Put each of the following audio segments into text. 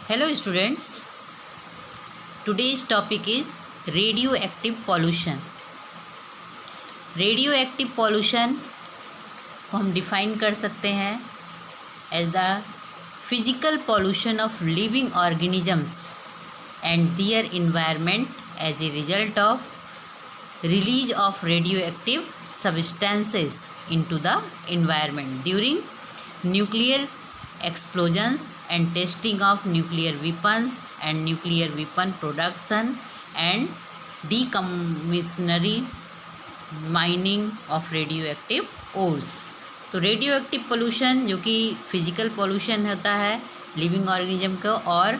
Hello students, today's topic is radioactive pollution. Radioactive pollution को हम define कर सकते हैं as the physical pollution of living organisms and their environment as a result of release of radioactive substances into the environment during nuclear explosions and testing of nuclear weapons and nuclear weapon production and decommissionary mining of radioactive ores. तो radioactive pollution जो कि physical pollution होता है living organism को और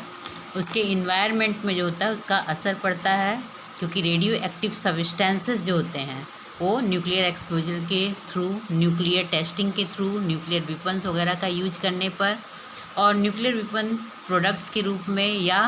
उसके environment में जो होता है उसका असर पड़ता है, क्योंकि रेडियो एक्टिव सब्सटेंसेस जो होते हैं वो न्यूक्लियर एक्सप्लोजन के थ्रू, न्यूक्लियर टेस्टिंग के थ्रू, न्यूक्लियर वेपन्स वगैरह का यूज करने पर और न्यूक्लियर वेपन प्रोडक्ट्स के रूप में या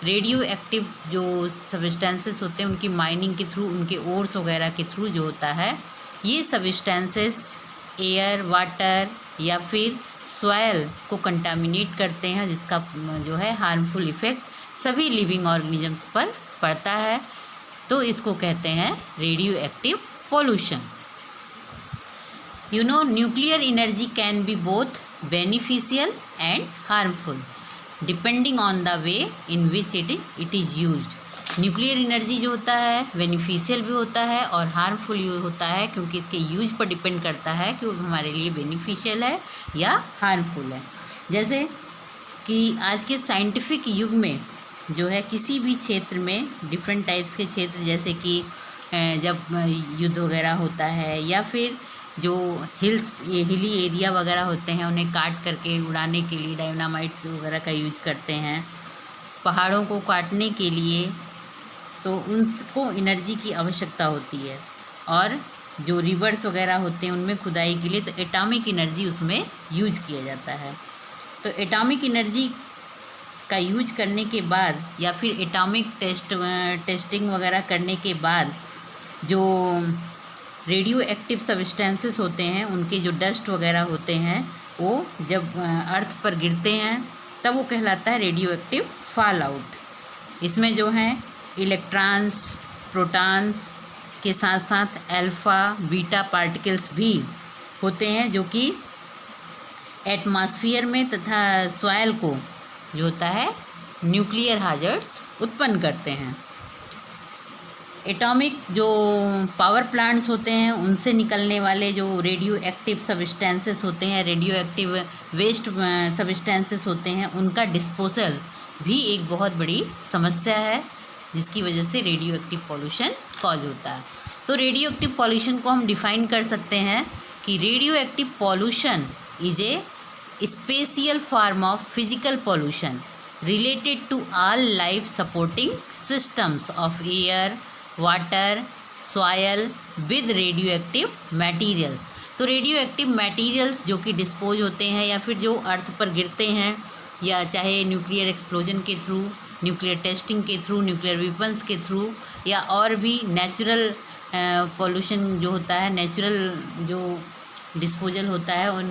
रेडियो एक्टिव जो सब्सटेंसेस होते हैं उनकी माइनिंग के थ्रू, उनके ओर्स वगैरह के थ्रू जो होता है, ये सब्सटेंसेस एयर, वाटर या फिर सॉयल को कंटामिनेट करते हैं, जिसका जो है हार्मफुल इफ़ेक्ट सभी लिविंग ऑर्गेनिजम्स पर पड़ता है। तो इसको कहते हैं radio active pollution. Nuclear energy can be both beneficial and harmful depending on the way in which it is used. Nuclear energy जो होता है बेनिफिशियल भी होता है और हार्मफुल होता है, क्योंकि इसके यूज पर डिपेंड करता है कि वो हमारे लिए बेनिफिशियल है या हार्मफुल है। जैसे कि आज के साइंटिफिक युग में जो है किसी भी क्षेत्र में डिफरेंट टाइप्स के क्षेत्र, जैसे कि जब युद्ध वगैरह होता है या फिर जो हिली एरिया वगैरह होते हैं उन्हें काट करके उड़ाने के लिए डायनामाइट्स वगैरह का यूज करते हैं, पहाड़ों को काटने के लिए, तो उनको एनर्जी की आवश्यकता होती है। और जो रिवर्स वगैरह होते हैं उनमें खुदाई के लिए तो एटॉमिक एनर्जी उसमें यूज किया जाता है। तो एटॉमिक एनर्जी का यूज करने के बाद या फिर एटॉमिक टेस्टिंग वगैरह करने के बाद जो रेडियो एक्टिव सब्सटेंसेस होते हैं उनके जो डस्ट वगैरह होते हैं वो जब अर्थ पर गिरते हैं तब वो कहलाता है रेडियो एक्टिव फॉल आउट। इसमें जो हैं इलेक्ट्रॉन्स, प्रोटॉन्स के साथ साथ अल्फ़ा बीटा पार्टिकल्स भी होते हैं जो कि एटमॉस्फेयर में तथा सॉइल को जो होता है न्यूक्लियर हैज़र्ड्स उत्पन्न करते हैं। एटॉमिक जो पावर प्लांट्स होते हैं उनसे निकलने वाले जो रेडियो एक्टिव सब्सटेंसेस होते हैं, रेडियो एक्टिव वेस्ट सब्सटेंसेस होते हैं, उनका डिस्पोजल भी एक बहुत बड़ी समस्या है, जिसकी वजह से रेडियो एक्टिव पॉल्यूशन कॉज होता है। तो रेडियो एक्टिव पॉल्यूशन को हम डिफ़ाइन कर सकते हैं कि radioactive pollution is a special form of physical pollution related to all life supporting systems of air, water, soil with radioactive materials। तो रेडियोएक्टिव मटेरियल्स जो कि डिस्पोज होते हैं या फिर जो अर्थ पर गिरते हैं, या चाहे न्यूक्लियर एक्सप्लोजन के थ्रू, न्यूक्लियर टेस्टिंग के थ्रू, न्यूक्लियर वेपन्स के थ्रू, या और भी नेचुरल पॉल्यूशन जो होता है, नेचुरल जो डिस्पोजल होता है उन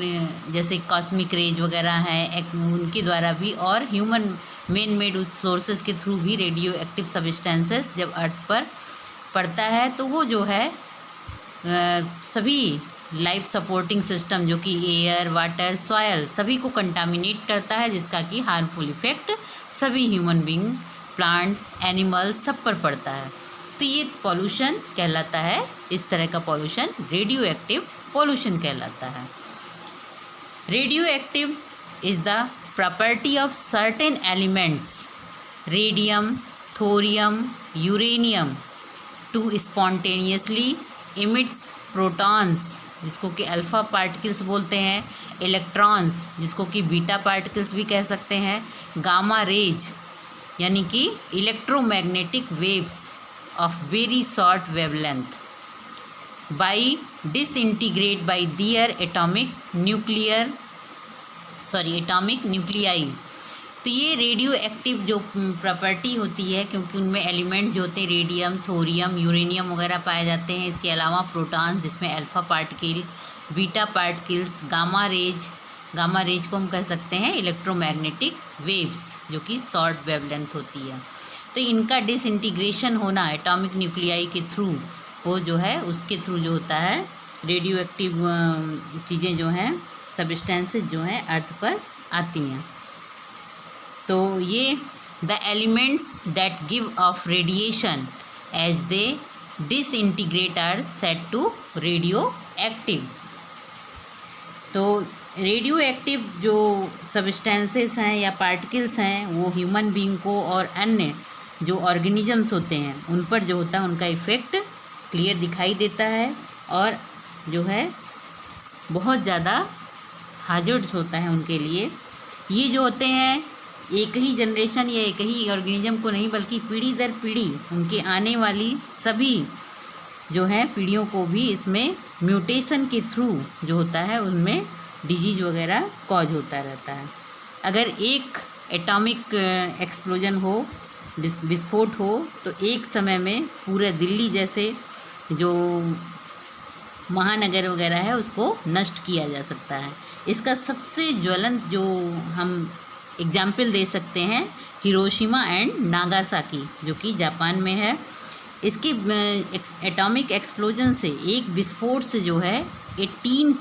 जैसे कॉस्मिक रेज वगैरह हैं उनके द्वारा भी, और ह्यूमन मैन मेड सोर्सेज के थ्रू भी रेडियो एक्टिव सब्सटेंसेस जब अर्थ पर पड़ता है तो वो जो है सभी लाइफ सपोर्टिंग सिस्टम जो कि एयर, वाटर, सॉयल सभी को कंटामिनेट करता है, जिसका कि हार्मफुल इफ़ेक्ट सभी ह्यूमन बींग, प्लांट्स, एनिमल्स सब पर पड़ता है। तो ये पॉल्यूशन कहलाता है, इस तरह का पॉल्यूशन रेडियो एक्टिव पॉल्यूशन कहलाता है। Radio active is the property of certain elements radium, thorium, uranium two spontaneously emits protons जिसको कि अल्फ़ा पार्टिकल्स बोलते हैं, इलेक्ट्रॉन्स जिसको कि बीटा पार्टिकल्स भी कह सकते हैं, गामा रेज यानी कि electromagnetic waves of very short wavelength by disintegrate by their atomic nuclei। तो ये रेडियो एक्टिव जो प्रॉपर्टी होती है, क्योंकि उनमें एलिमेंट्स जो होते हैं रेडियम, थोरियम, यूरेनियम वगैरह पाए जाते हैं। इसके अलावा प्रोटॉन्स जिसमें alpha particle, beta particles, gamma rays, gamma rays को हम कह सकते हैं इलेक्ट्रोमैग्नेटिक वेव्स, जो कि शॉर्ट वेवलेंथ होती है। तो इनका डिसइंटीग्रेशन होना एटॉमिक न्यूक्लियाई के थ्रू, वो जो है उसके थ्रू जो होता है रेडियो एक्टिव चीज़ें जो हैं, सब्सटेंसेस जो हैं अर्थ पर आती हैं। तो ये the elements that give off radiation as they disintegrate are said to radioactive. तो रेडियो एक्टिव जो सब्सटेंसेस हैं या पार्टिकल्स हैं, वो ह्यूमन बीइंग को और अन्य जो ऑर्गेनिजम्स होते हैं उन पर जो होता है उनका इफ़ेक्ट क्लियर दिखाई देता है, और जो है बहुत ज़्यादा हाजर्ड्स होता है उनके लिए। ये जो होते हैं एक ही जनरेशन या एक ही ऑर्गेनिज्म को नहीं, बल्कि पीढ़ी दर पीढ़ी उनके आने वाली सभी जो है पीढ़ियों को भी इसमें म्यूटेशन के थ्रू जो होता है उनमें डिजीज वगैरह कॉज होता रहता है। अगर एक एटॉमिक एक्सप्लोजन हो, विस्फोट हो, तो एक समय में पूरे दिल्ली जैसे जो महानगर वगैरह है उसको नष्ट किया जा सकता है। इसका सबसे ज्वलंत जो हम एग्जाम्पल दे सकते हैं हिरोशिमा एंड नागासाकी, जो कि जापान में है। इसके एटॉमिक एक्सप्लोजन से, एक विस्फोट से जो है 18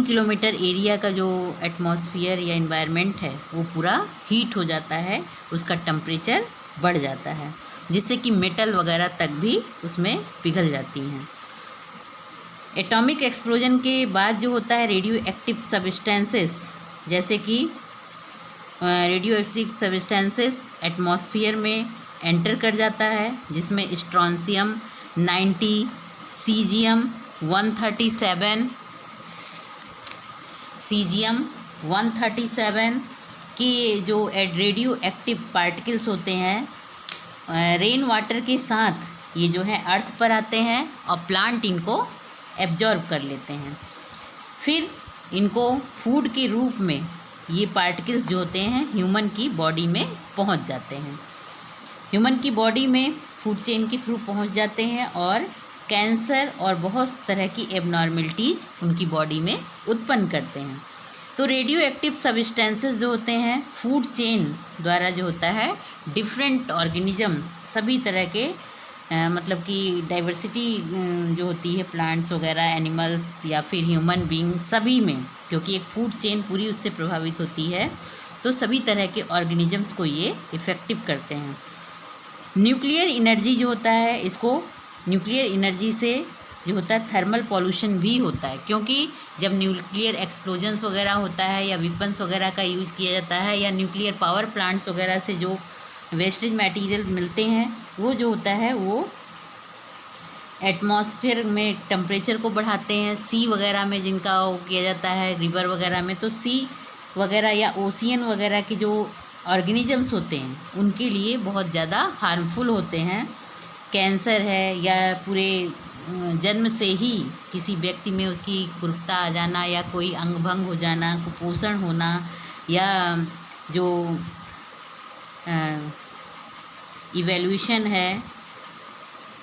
किलोमीटर एरिया का जो एटमॉस्फेयर या एनवायरनमेंट है वो पूरा हीट हो जाता है, उसका टेम्परेचर बढ़ जाता है, जिससे कि मेटल वगैरह तक भी उसमें पिघल जाती हैं। एटॉमिक एक्सप्लोजन के बाद जो होता है रेडियो एक्टिव सब्सटेंसेस, जैसे कि रेडियो एक्टिव सब्सटेंसेस एटमॉस्फेयर में एंटर कर जाता है, जिसमें स्ट्रॉन्शियम 90, सीजियम 137 के जो रेडियो एक्टिव पार्टिकल्स होते हैं, रेन वाटर के साथ ये जो है अर्थ पर आते हैं और प्लांट इनको एब्जॉर्ब कर लेते हैं। फिर इनको फूड के रूप में ये पार्टिकल्स जो होते हैं ह्यूमन की बॉडी में पहुंच जाते हैं। ह्यूमन की बॉडी में फूड चेन के थ्रू पहुंच जाते हैं और कैंसर और बहुत तरह की एबनॉर्मलिटीज़ उनकी बॉडी में उत्पन्न करते हैं। तो रेडियो एक्टिव सब्सटेंसेस जो होते हैं फूड चेन द्वारा जो होता है डिफरेंट ऑर्गेनिज्म, सभी तरह के मतलब कि डाइवर्सिटी जो होती है प्लांट्स वगैरह, एनिमल्स या फिर ह्यूमन बीइंग, सभी में, क्योंकि एक फूड चेन पूरी उससे प्रभावित होती है, तो सभी तरह के ऑर्गेनिजम्स को ये इफ़ेक्टिव करते हैं। न्यूक्लियर एनर्जी जो होता है, इसको न्यूक्लियर एनर्जी से जो होता है थर्मल पॉल्यूशन भी होता है, क्योंकि जब न्यूक्लियर एक्सप्लोजन्स वगैरह होता है या वेपन्स वगैरह का यूज़ किया जाता है, या न्यूक्लियर पावर प्लांट्स वगैरह से जो वेस्टेज मटेरियल मिलते हैं, वो जो होता है वो एटमॉस्फेयर में टेम्परेचर को बढ़ाते हैं। सी वगैरह में जिनका वो किया जाता है, रिवर वगैरह में, तो सी वगैरह या ओशियन वगैरह के जो ऑर्गेनिजम्स होते हैं उनके लिए बहुत ज़्यादा हार्मफुल होते हैं। कैंसर है या पूरे जन्म से ही किसी व्यक्ति में उसकी कुरूपता आ जाना या कोई अंग भंग हो जाना, कुपोषण होना, या जो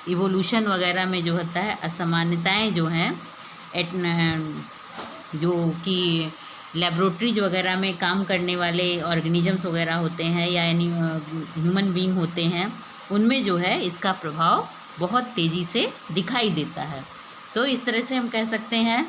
इवोल्यूशन वगैरह में जो होता है असमानताएं जो हैं, जो कि लेबोरेटरीज वगैरह में काम करने वाले ऑर्गेनिजम्स वगैरह होते हैं या ह्यूमन बीइंग होते हैं, उनमें जो है इसका प्रभाव बहुत तेज़ी से दिखाई देता है। तो इस तरह से हम कह सकते हैं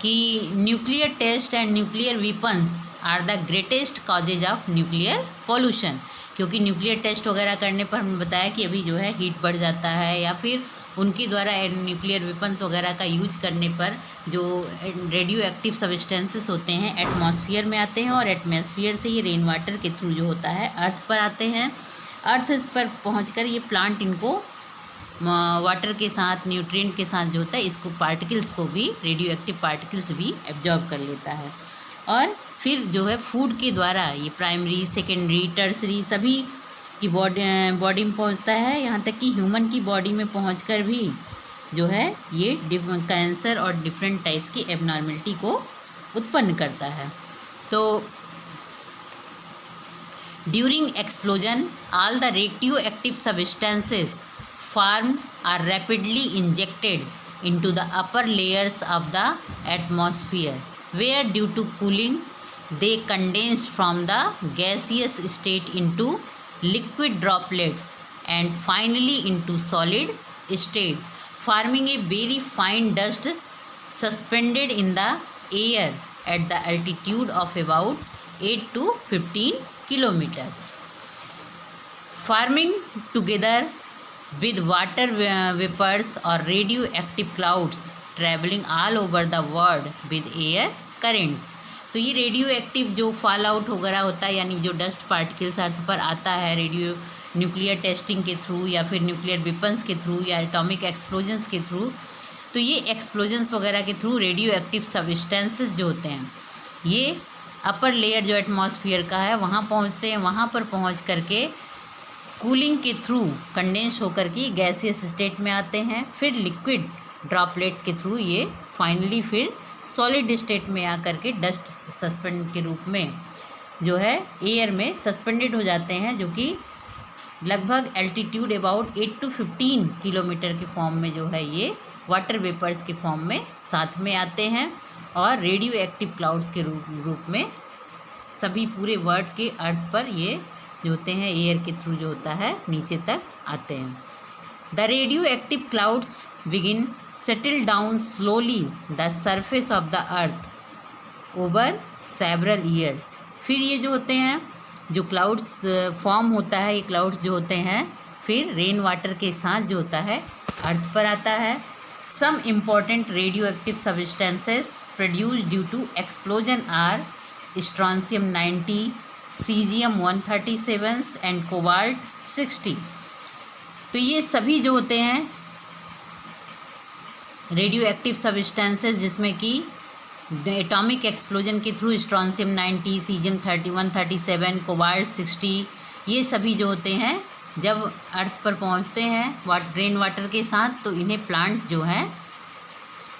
कि nuclear test and nuclear weapons are the greatest causes of nuclear pollution, क्योंकि न्यूक्लियर टेस्ट वगैरह करने पर हमने बताया कि अभी जो है हीट बढ़ जाता है, या फिर उनके द्वारा न्यूक्लियर वेपन्स वगैरह का यूज करने पर जो रेडियो एक्टिव सब्सटेंसेस होते हैं एटमॉस्फेयर में आते हैं, और एटमॉस्फेयर से ये रेन वाटर के थ्रू जो होता है अर्थ पर आते हैं। अर्थ पर पहुंचकर ये प्लांट इनको वाटर के साथ, न्यूट्रिएंट के साथ जो होता है, इसको पार्टिकल्स को भी, रेडियो एक्टिव पार्टिकल्स भी एब्जॉर्ब कर लेता है, और फिर जो है फूड के द्वारा ये प्राइमरी, सेकेंडरी, टर्सरी सभी की बॉडी में पहुंचता है, यहाँ तक कि ह्यूमन की बॉडी में पहुंचकर भी जो है ये कैंसर और डिफरेंट टाइप्स की एबनॉर्मलिटी को उत्पन्न करता है। तो during explosion all the radioactive substances formed are rapidly injected into the upper layers of the atmosphere, where due to cooling they condense from the gaseous state into liquid droplets and finally into solid state, forming a very fine dust suspended in the air at the altitude of about 8 to 15 kilometers. Forming together with water vapors or radioactive clouds traveling all over the world with air currents. तो ये radio active जो fall out वगैरह होता है, यानी जो dust particles अर्थ पर आता है रेडियो न्यूक्लियर टेस्टिंग के थ्रू या फिर न्यूक्लियर वेपन्स के थ्रू या एटॉमिक एक्सप्लोजन्स के थ्रू, तो ये एक्सप्लोजन्स वगैरह के थ्रू रेडियो एक्टिव सब्सटेंसेस जो होते हैं ये अपर लेयर जो एटमॉस्फेयर का है वहाँ पहुँचते हैं। वहाँ पर पहुँच करके कूलिंग के थ्रू कंडेंस होकर के गैसियस स्टेट में आते हैं, फिर लिक्विड ड्रॉपलेट्स के थ्रू ये फाइनली फिर सॉलिड स्टेट में आकर के डस्ट सस्पेंड के रूप में जो है एयर में सस्पेंडेड हो जाते हैं, जो कि लगभग एल्टीट्यूड अबाउट 8 to 15 किलोमीटर के फॉर्म में जो है ये वाटर वेपर्स के फॉर्म में साथ में आते हैं और रेडियो एक्टिव क्लाउड्स के रूप में सभी पूरे वर्ल्ड के अर्थ पर ये जो होते हैं एयर के थ्रू जो होता है नीचे तक आते हैं। The radio active clouds begin settle down slowly the surface of the earth over several years. फिर ये जो होते हैं जो क्लाउड्स फॉर्म होता है, ये क्लाउड्स जो होते हैं फिर रेन वाटर के साथ जो होता है अर्थ पर आता है। Some important radioactive substances produce due to explosion are strontium 90, caesium 137 and cobalt 60। तो ये सभी जो होते हैं रेडियो एक्टिव सब्सटेंसेस जिसमें कि एटॉमिक एक्सप्लोजन के थ्रू स्ट्रॉन्शियम 90, सीजियम 137, कोबाल्ट 60, ये सभी जो होते हैं जब अर्थ पर पहुंचते हैं रेन वाटर के साथ तो इन्हें प्लांट जो है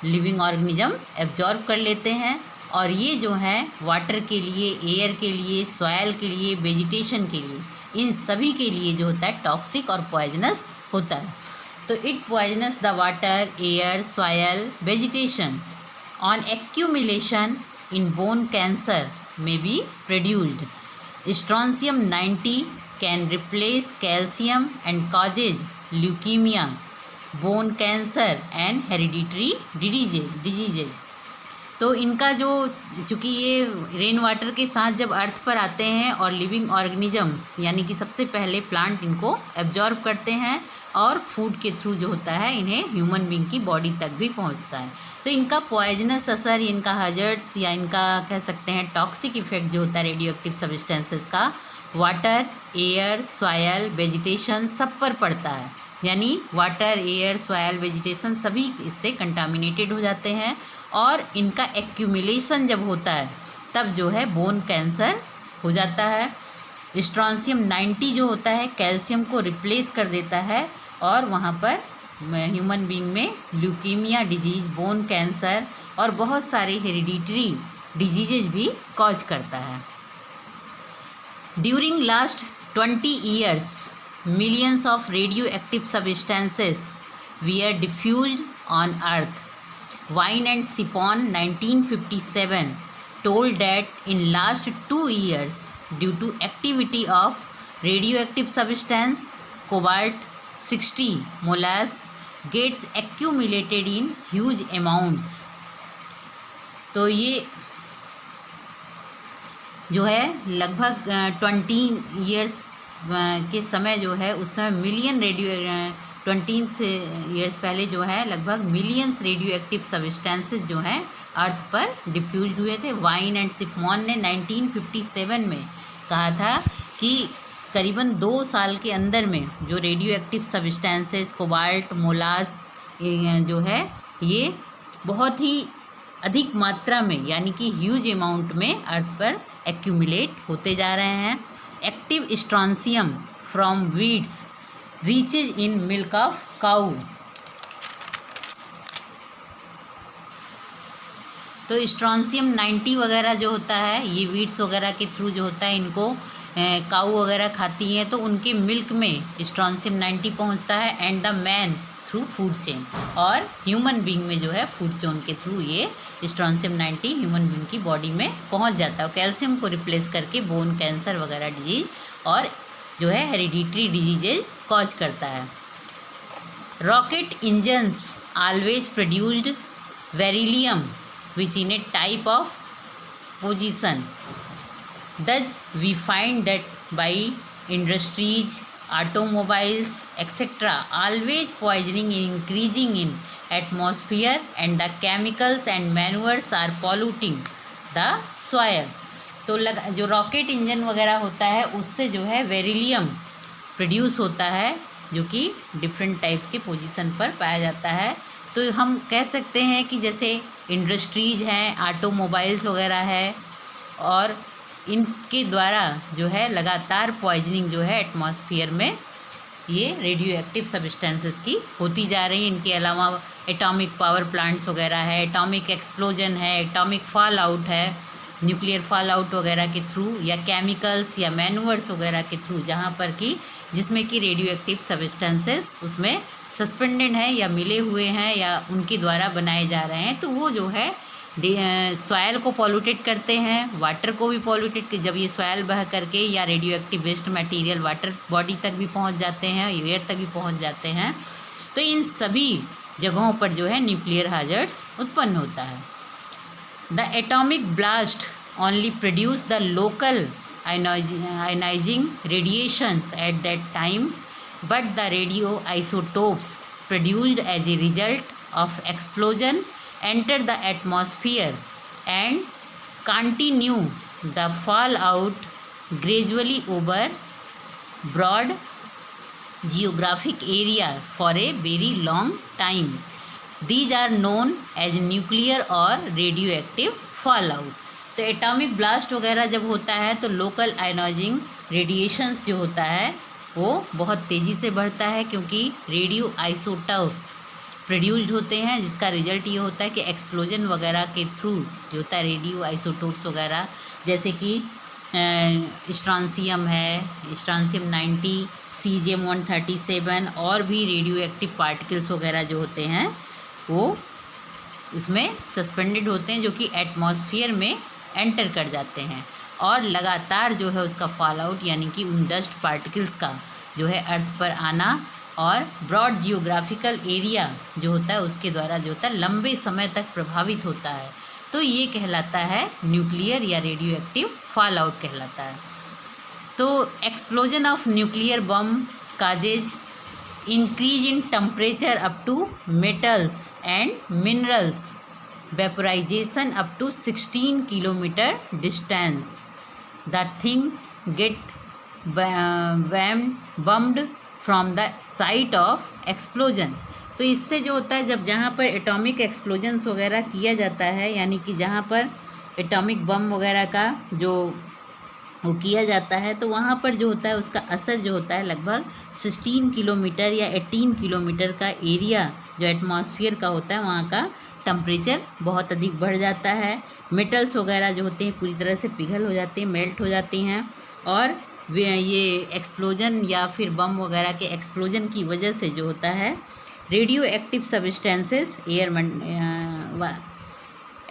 लिविंग ऑर्गेनिज्म एब्जॉर्ब कर लेते हैं और ये जो है वाटर के लिए, एयर के लिए, सॉयल के लिए, वेजिटेशन के लिए, इन सभी के लिए जो होता है टॉक्सिक और पॉइजनस होता है। तो it poisonous the water, air, soil, vegetations on accumulation in bone cancer में be produced. Strontium 90 can replace calcium and causes leukaemia, bone cancer and hereditary diseases. तो इनका जो चूँकि ये रेन वाटर के साथ जब अर्थ पर आते हैं और लिविंग ऑर्गेनिजम्स यानी कि सबसे पहले प्लांट इनको एब्जॉर्ब करते हैं और फूड के थ्रू जो होता है इन्हें ह्यूमन बींग की बॉडी तक भी पहुंचता है। तो इनका पॉइजनस असर, इनका हजर्ट्स या इनका कह सकते हैं टॉक्सिक इफेक्ट जो होता है रेडियो एक्टिव सब्सटेंसेस का वाटर, एयर, सॉयल, वेजिटेशन सब पर पड़ता है। यानी वाटर, एयर, सॉयल, वेजिटेशन सभी इससे कंटामिनेटेड हो जाते हैं और इनका एक्यूमुलेशन जब होता है तब जो है बोन कैंसर हो जाता है। स्ट्रॉन्शियम 90 जो होता है कैल्शियम को रिप्लेस कर देता है और वहाँ पर ह्यूमन बीइंग में ल्यूकीमिया डिजीज, बोन कैंसर और बहुत सारे हेरिडिटरी डिजीजेज भी कॉज करता है। During last 20 years millions of radioactive substances were diffused on earth. Wine and Sipon 1957 told that in last 2 years due to activity of radioactive substance cobalt 60 molasses gets accumulated in huge amounts। तो ये जो है लगभग 20 years के समय जो है उस समय मिलियन 20 years पहले जो है लगभग मिलियंस रेडियो एक्टिव सब्सटेंसेस जो हैं अर्थ पर डिफ्यूज हुए थे। वाइन एंड सिपॉन ने 1957 में कहा था कि करीबन 2 साल के अंदर में जो रेडियो एक्टिव सब्सटेंसेस कोबाल्ट, मोलास जो है ये बहुत ही अधिक मात्रा में यानी कि ह्यूज अमाउंट में अर्थ पर एक्यूमुलेट होते जा रहे हैं। Active strontium from weeds reaches in milk of cow. तो स्ट्रॉन्शियम 90 वगैरह जो होता है ये वीड्स वगैरह के थ्रू जो होता है इनको काऊ वगैरह खाती हैं तो उनके मिल्क में स्ट्रॉन्शियम 90 पहुंचता है and the man through food chain, और ह्यूमन बीइंग में जो है फूड चेन के थ्रू ये स्ट्रॉन्शियम 90 ह्यूमन बीइंग की बॉडी में पहुंच जाता है, कैल्शियम को रिप्लेस करके बोन कैंसर वगैरह डिजीज और जो है हेरिडिटरी डिजीजेज कॉज करता है। Rocket engines always produced beryllium which in A type of position, thus we find that by industries, automobiles etc. always poisoning increasing in atmosphere and the chemicals and manures are polluting the soil। तो जो rocket engine वगैरह होता है उससे जो है beryllium produce होता है जो कि डिफरेंट टाइप्स के पोजीशन पर पाया जाता है। तो हम कह सकते हैं कि जैसे इंडस्ट्रीज हैं, ऑटोमोबाइल्स वगैरह है, और इनके द्वारा जो है लगातार पॉइजनिंग जो है एटमॉस्फेयर में ये रेडियो एक्टिव सब्सटेंसेस की होती जा रही है। इनके अलावा एटॉमिक पावर प्लांट्स वगैरह है, एटॉमिक एक्सप्लोजन है, एटॉमिक फॉल आउट है, न्यूक्लियर फॉल आउट वगैरह के थ्रू, या केमिकल्स या मैन्यूअर्स वगैरह के थ्रू, जहाँ पर कि जिसमें कि रेडियो एक्टिव सब्सटेंसेस उसमें सस्पेंडेड हैं या मिले हुए हैं या उनके द्वारा बनाए जा रहे हैं, तो वो जो है सॉयल को पॉल्यूटेड करते हैं, वाटर को भी पॉल्यूटेड, जब ये सॉयल बह करके या radioactive waste material water body तक भी पहुंच जाते हैं, एयर तक भी पहुंच जाते हैं, तो इन सभी जगहों पर जो है न्यूक्लियर हैजर्ड्स उत्पन्न होता है। The atomic blast only produce the local ionizing radiations at that time, but the radioisotopes produced as a result of explosion enter the atmosphere and continue the fallout gradually over broad geographic area for a very long time. These are known as nuclear or radioactive fallout। तो atomic blast वगैरह जब होता है तो local ionizing radiations जो होता है वो बहुत तेज़ी से बढ़ता है, क्योंकि रेडियो आइसोटोप्स प्रोड्यूस्ड होते हैं, जिसका रिजल्ट ये होता है कि एक्सप्लोजन वगैरह के थ्रू जो होता है रेडियो आइसोटोप्स वगैरह, जैसे कि स्ट्रॉन्शियम है, स्ट्रॉन्शियम 90, सीजियम 137 और भी रेडियो एक्टिव पार्टिकल्स वगैरह जो होते हैं वो उसमें सस्पेंडेड होते हैं, जो कि एटमॉस्फेयर में एंटर कर जाते हैं, और लगातार जो है उसका फॉल आउट यानी कि उन डस्ट पार्टिकल्स का जो है अर्थ पर आना और ब्रॉड जियोग्राफिकल एरिया जो होता है उसके द्वारा जो होता है लंबे समय तक प्रभावित होता है, तो ये कहलाता है न्यूक्लियर या रेडियो एक्टिव फॉल आउट कहलाता है। तो explosion of nuclear bomb causes increase in temperature up to metals and minerals, vaporization up to 16 kilometer distance, the things get bummed from the site of explosion। तो इससे जो होता है जब जहाँ पर एटॉमिक एक्सप्लोजन्स वगैरह किया जाता है, यानी कि जहाँ पर एटॉमिक बम वगैरह का जो वो किया जाता है, तो वहाँ पर जो होता है उसका असर जो होता है लगभग 16 किलोमीटर या 18 किलोमीटर का एरिया जो एटमॉस्फेयर का होता है वहाँ का टेम्परेचर बहुत अधिक बढ़ जाता है। मेटल्स वगैरह जो होते हैं पूरी तरह से पिघल हो जाते हैं, मेल्ट हो जाती हैं, और ये एक्सप्लोजन या फिर बम वगैरह के एक्सप्लोजन की वजह से जो होता है रेडियो एक्टिव सब्सटेंसेस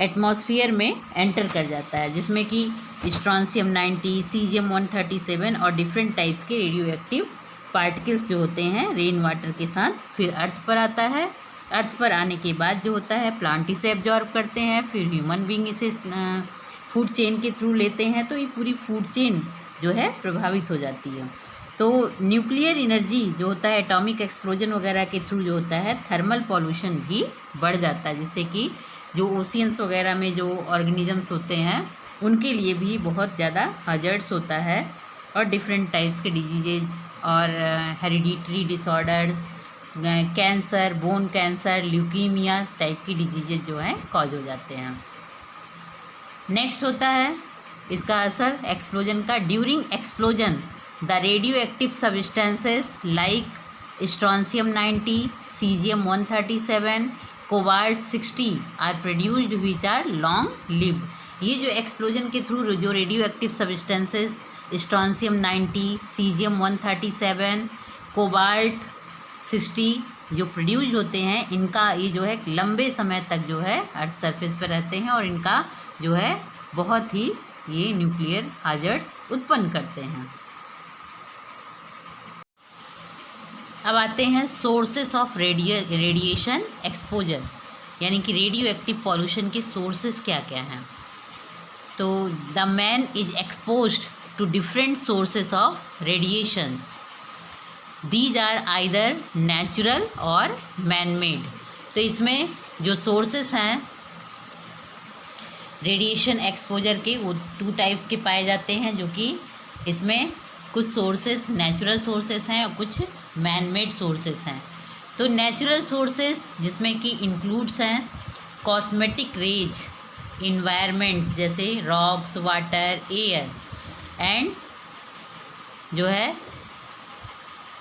एटमॉस्फेयर में एंटर कर जाता है, जिसमें कि स्ट्रॉन्शियम 90, सीजियम 137 और डिफरेंट टाइप्स के रेडियो एक्टिव पार्टिकल्स जो होते हैं रेन वाटर के साथ फिर अर्थ पर आता है। अर्थ पर आने के बाद जो होता है प्लांट इसे एब्जॉर्ब करते हैं, फिर ह्यूमन बींग इसे फूड चेन के थ्रू लेते हैं, तो ये पूरी फूड चेन जो है प्रभावित हो जाती है। तो न्यूक्लियर एनर्जी जो होता है एटॉमिक एक्सप्लोजन वगैरह के थ्रू जो होता है थर्मल पॉल्यूशन भी बढ़ जाता है, जिससे कि जो ओशियंस वगैरह में जो ऑर्गेनिजम्स होते हैं उनके लिए भी बहुत ज़्यादा हजर्ड्स होता है, और डिफरेंट टाइप्स के डिजीजेज और hereditary disorders, cancer, bone cancer, leukaemia type की डिजीजेज जो हैं कॉज हो जाते हैं। नेक्स्ट होता है इसका असर एक्सप्लोजन का। During explosion the radioactive substances like strontium 90, caesium 137, cobalt 60 are produced which are long live. ये जो एक्सप्लोजन के थ्रू जो radioactive substances strontium 90, caesium 137, cobalt 60 जो प्रोड्यूस होते हैं इनका ये जो है लंबे समय तक जो है अर्थ सरफेस पर रहते हैं और इनका जो है बहुत ही ये न्यूक्लियर हैजर्ड्स उत्पन्न करते हैं। अब आते हैं सोर्सेस ऑफ रेडिएशन एक्सपोजर, यानी कि रेडियो एक्टिव पॉल्यूशन के सोर्सेस क्या क्या हैं। तो the man is exposed to different sources of radiations, these are either natural और मैन मेड। तो इसमें जो सोर्सेस हैं रेडिएशन एक्सपोजर के वो 2 टाइप्स के पाए जाते हैं, जो कि इसमें कुछ सोर्सेस नेचुरल सोर्सेस हैं और कुछ मैन मेड सोर्सेस हैं। तो नेचुरल सोर्सेस जिसमें कि इंक्लूड्स हैं कॉस्मेटिक रेज, इन्वायरमेंट्स जैसे रॉक्स, वाटर, एयर, एंड जो है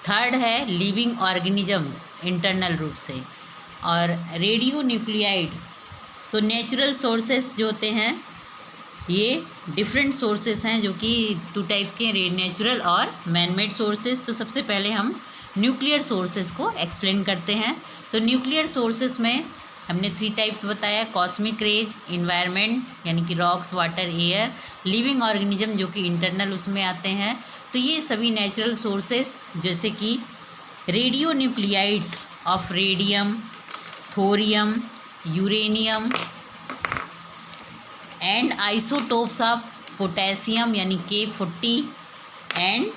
थर्ड है लिविंग ऑर्गेनिजम्स इंटरनल रूप से, और रेडियो न्यूक्लियाइड। तो नेचुरल सोर्सेस जो होते हैं ये डिफरेंट सोर्सेस हैं, जो कि 2 टाइप्स के, नेचुरल और मैनमेड सोर्सेस। तो सबसे पहले हम न्यूक्लियर सोर्सेस को एक्सप्लेन करते हैं। तो न्यूक्लियर सोर्सेस में हमने 3 टाइप्स बताया, कॉस्मिक रेज, इन्वायरमेंट यानी कि rocks, water, air, living organism जो कि इंटरनल उसमें आते हैं। तो ये सभी नेचुरल सोर्सेस जैसे कि radionuclides of radium, thorium, uranium and isotopes of potassium यानी K40 एंड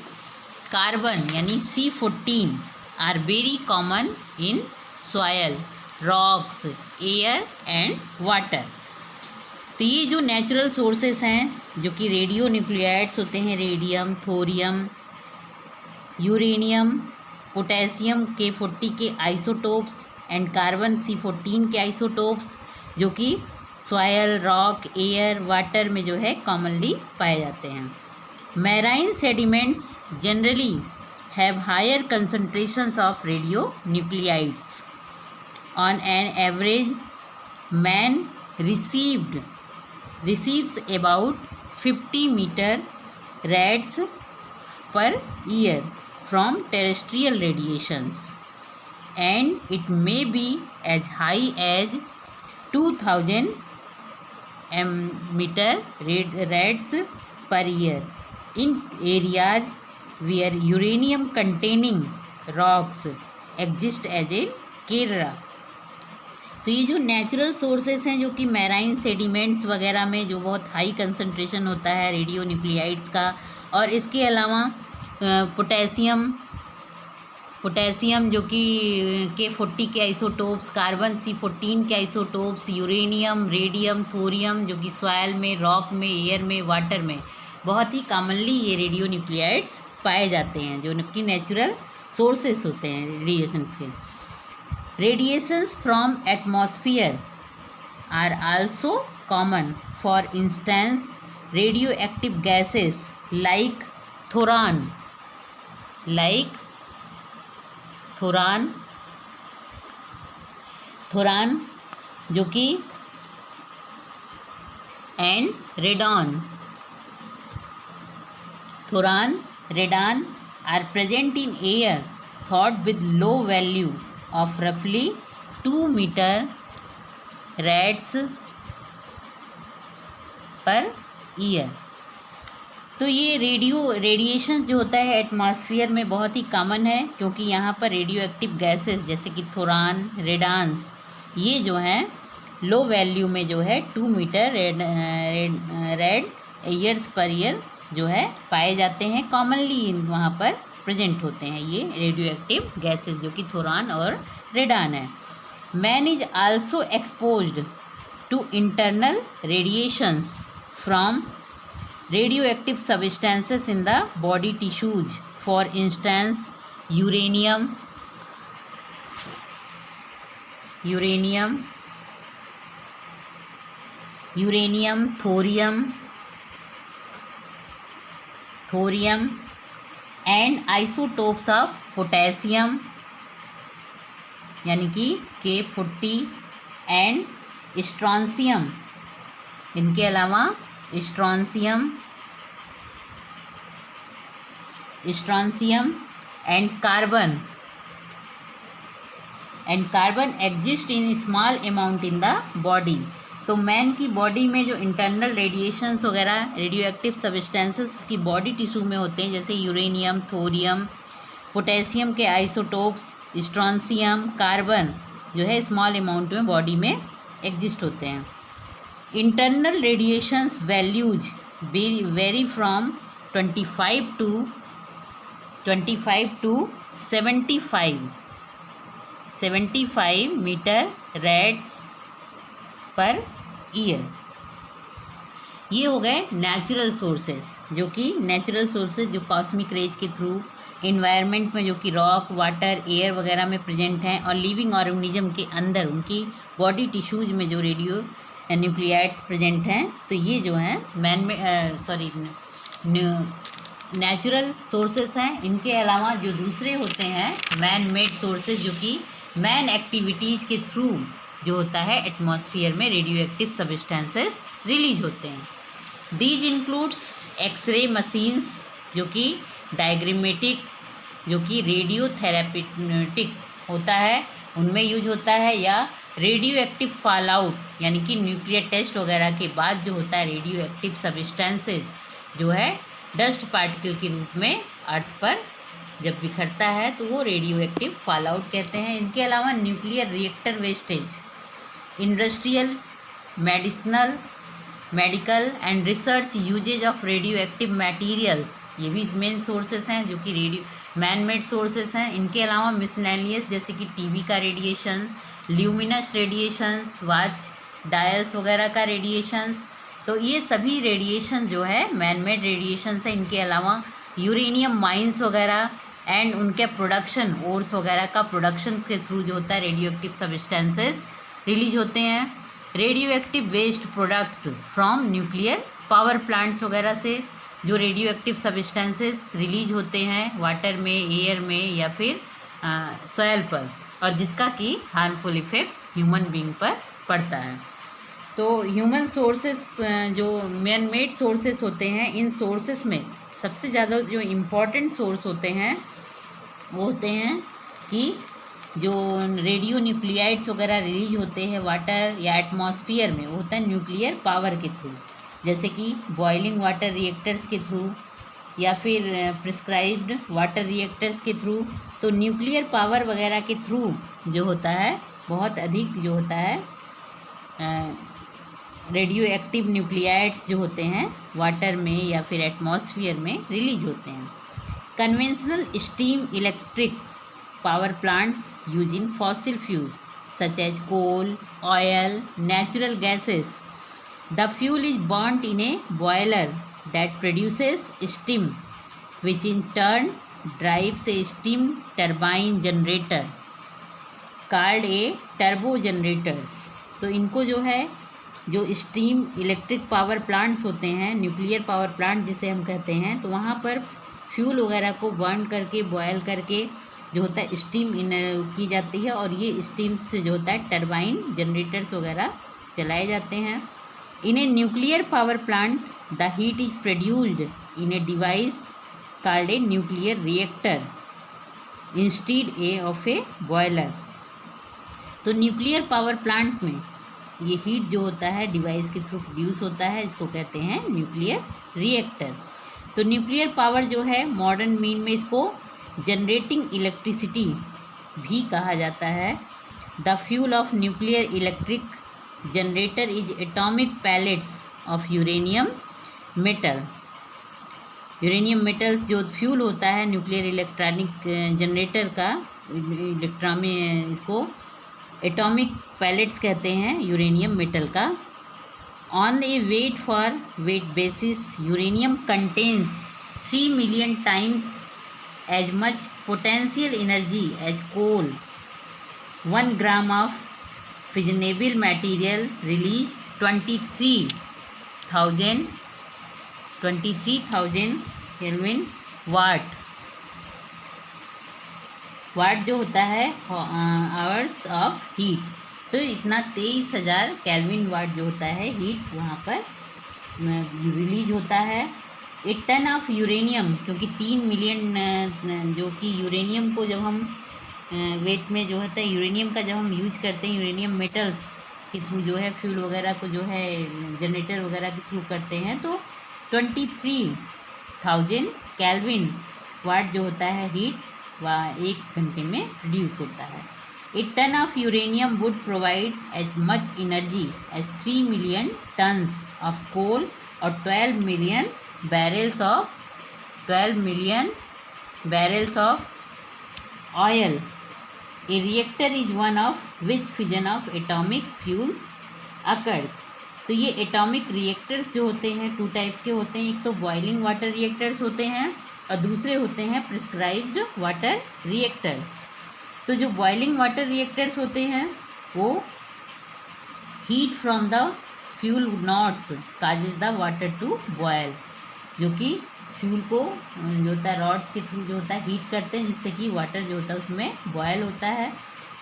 कार्बन यानी C14 are very common in soil, rocks, air and water. तो ये जो नेचुरल सोर्सेस हैं जो कि रेडियो न्यूक्लियाइड्स होते हैं, radium, thorium, uranium, potassium K40 के आइसोटोप्स एंड कार्बन C14 के आइसोटोप्स, जो कि सॉयल, रॉक, एयर, वाटर में जो है कॉमनली पाए जाते हैं। Marine sediments generally have higher concentrations of radionuclides. On an average man receives about 50 meter rads per year from terrestrial radiations, and it may be as high as 2000 meter rads per year in areas where uranium containing rocks exist as in Kerala। तो ये जो natural sources हैं जो कि marine sediments वगैरह में जो बहुत हाई कंसंट्रेशन होता है रेडियो न्यूक्लियाइड्स का, और इसके अलावा पोटेशियम जो कि K40 के आइसोटोप्स, कार्बन C14 के आइसोटोप्स, यूरेनियम, रेडियम, थोरियम जो कि सॉयल में, रॉक में, एयर में, वाटर में बहुत ही कॉमनली ये रेडियो न्यूक्लियाइड्स पाए जाते हैं, जो कि नेचुरल सोर्सेस होते हैं रेडिएशंस के। Radiations from atmosphere are also common. For instance, radioactive gases like thoran, जो कि and radon are present in air thought with low value of roughly 2 meter rads per year। तो ये radiation जो होता है एटमॉस्फेयर में बहुत ही कॉमन है, क्योंकि यहाँ पर रेडियो एक्टिव गैसेस जैसे कि थोरान, रेडान्स ये जो हैं लो वैल्यू में जो है 2 metre rad years per year जो है पाए जाते हैं, कॉमनली वहाँ पर प्रेजेंट होते हैं ये रेडियो एक्टिव गैसेस जो कि थोरान और रेडान है। Man is also exposed to internal radiations from radioactive substances in the body tissues, for instance uranium, thorium and isotopes of potassium यानी कि K40 एंड स्ट्रॉन्सियम, इनके अलावा strontium and carbon and carbon exist in small amount in the body. तो man की body में जो internal radiations वगैरह radioactive substances उसकी बॉडी टिश्यू में होते हैं, जैसे यूरेनियम, थोरियम, पोटेशियम के आइसोटोप्स, स्ट्रॉन्सियम, कार्बन जो है स्मॉल अमाउंट में बॉडी में एग्जिस्ट होते हैं। Internal radiations values vary from 25 to 75 metre rads per year. ये हो गए नेचुरल सोर्सेस, जो कि नेचुरल सोर्सेज जो कॉस्मिक रेज के थ्रू इन्वायरमेंट में जो कि रॉक, वाटर, एयर वगैरह में प्रेजेंट हैं, और लिविंग ऑर्गेनिज्म के अंदर उनकी बॉडी टिश्यूज में जो रेडियो न्यूक्लियाइड्स प्रेजेंट हैं। तो ये जो हैं नेचुरल सोर्सेस हैं। इनके अलावा जो दूसरे होते हैं मैन मेड सोर्सेज, जो कि मैन एक्टिविटीज़ के थ्रू जो होता है एटमॉस्फेयर में रेडियो एक्टिव सब्सटेंसेस रिलीज होते हैं। दीज इंक्लूड्स एक्सरे मशीन्स, जो कि डायग्रामेटिक, जो कि रेडियो थेरापेटिक होता है उनमें यूज होता है, या रेडियो एक्टिव फॉल आउट यानी कि न्यूक्लियर टेस्ट वगैरह के बाद जो होता है रेडियो एक्टिव सब्सटेंसेस जो है डस्ट पार्टिकल के रूप में अर्थ पर जब बिखरता है तो वो रेडियो एक्टिव फॉल आउट कहते हैं। इनके अलावा nuclear reactor wastage, industrial, medical and research uses of radioactive materials, ये भी मेन सोर्सेस हैं जो कि रेडियो मैन मेड सोर्सेस हैं। इनके अलावा मिसलेनियस, जैसे कि टीवी का radiation, luminous radiations, watch dials वगैरह का रेडिएशंस, तो ये सभी रेडिएशन जो है मैन मेड रेडिएशंस है। इनके अलावा यूरेनियम माइंस वगैरह एंड उनके प्रोडक्शन, ओर्स वगैरह का प्रोडक्शन के थ्रू जो होता है रेडियो एक्टिव सब्सटेंसेस रिलीज होते हैं। Radioactive waste products from nuclear power plants वगैरह से जो रेडियो एक्टिव सब्सटेंसेस रिलीज होते हैं वाटर में, एयर में या फिर सॉयल पर, और जिसका कि हार्मफुल इफेक्ट ह्यूमन बीइंग पर पड़ता है। तो ह्यूमन सोर्सेस जो मैन मेड सोर्सेस होते हैं, इन सोर्सेस में सबसे ज़्यादा जो इम्पॉर्टेंट सोर्स होते हैं वो होते हैं कि जो रेडियो न्यूक्लियाइड्स वगैरह रिलीज होते हैं वाटर या एटमॉस्फेयर में, वो होता है न्यूक्लियर पावर के थ्रू, जैसे कि बॉइलिंग वाटर रिएक्टर्स के थ्रू या फिर प्रिस्क्राइब्ड वाटर रिएक्टर्स के थ्रू। तो न्यूक्लियर पावर वगैरह के थ्रू जो होता है बहुत अधिक जो होता है रेडियो एक्टिव न्यूक्लियाइड्स जो होते हैं वाटर में या फिर एटमॉस्फेयर में रिलीज होते हैं। Conventional steam electric power plants use in fossil fuel such as coal, oil, natural gases. The fuel is burned in a boiler that produces steam which in turn drives a steam turbine generator called a turbo generators। तो इनको जो है जो steam electric power plants होते हैं, nuclear power plant जिसे हम कहते हैं, तो वहाँ पर फ्यूल वगैरह को बर्न करके बॉयल करके जो होता है स्टीम की जाती है, और ये स्टीम से जो होता है टरबाइन जनरेटर्स वगैरह चलाए जाते हैं। In a nuclear power plant the heat is produced in a device called a nuclear reactor instead of a boiler। तो न्यूक्लियर पावर प्लांट में ये हीट जो होता है डिवाइस के थ्रू प्रोड्यूस होता है, इसको कहते हैं न्यूक्लियर रिएक्टर। तो न्यूक्लियर पावर जो है मॉडर्न मीन में इसको जनरेटिंग इलेक्ट्रिसिटी भी कहा जाता है। The fuel of nuclear electric generator is atomic pellets of uranium metal. Uranium metals जो फ्यूल होता है न्यूक्लियर इलेक्ट्रॉनिक जनरेटर का, इलेक्ट्रॉन में इसको एटॉमिक पैलेट्स कहते हैं यूरेनियम मेटल का। On a weight basis uranium contains 3 million times as much potential energy as coal। 1 gram of fissionable material release 23,000 kelvin वाट जो होता है आवर्स ऑफ हीट। तो इतना 23,000 केल्विन वाट जो होता है हीट वहाँ पर रिलीज होता है। एक टन ऑफ यूरेनियम, क्योंकि 3 मिलियन जो कि यूरेनियम को जब हम वेट में जो होता है यूरेनियम का, जब हम यूज करते हैं यूरेनियम मेटल्स के थ्रू जो है फ्यूल वगैरह को जो है जनरेटर वगैरह के थ्रू करते हैं, तो 23,000 केल्विन वाट जो होता है हीट वह 1 घंटे में प्रोड्यूस होता है। A ton of uranium would provide as much energy as 3 million tons of coal or 12 million barrels of oil. A reactor is one of which fission of atomic fuels occurs. तो ये atomic reactors जो होते हैं 2 types के होते हैं, एक तो बॉइलिंग वाटर रिएक्टर्स होते हैं और दूसरे होते हैं प्रिस्क्राइब्ड वाटर रिएक्टर्स। तो जो बॉइलिंग वाटर रिएक्टर्स होते हैं वो heat from the fuel knots causes the water to boil, जो कि फ्यूल को जो होता है रॉड्स के थ्रू जो होता है हीट करते हैं, जिससे कि वाटर जो होता है उसमें बॉयल होता है।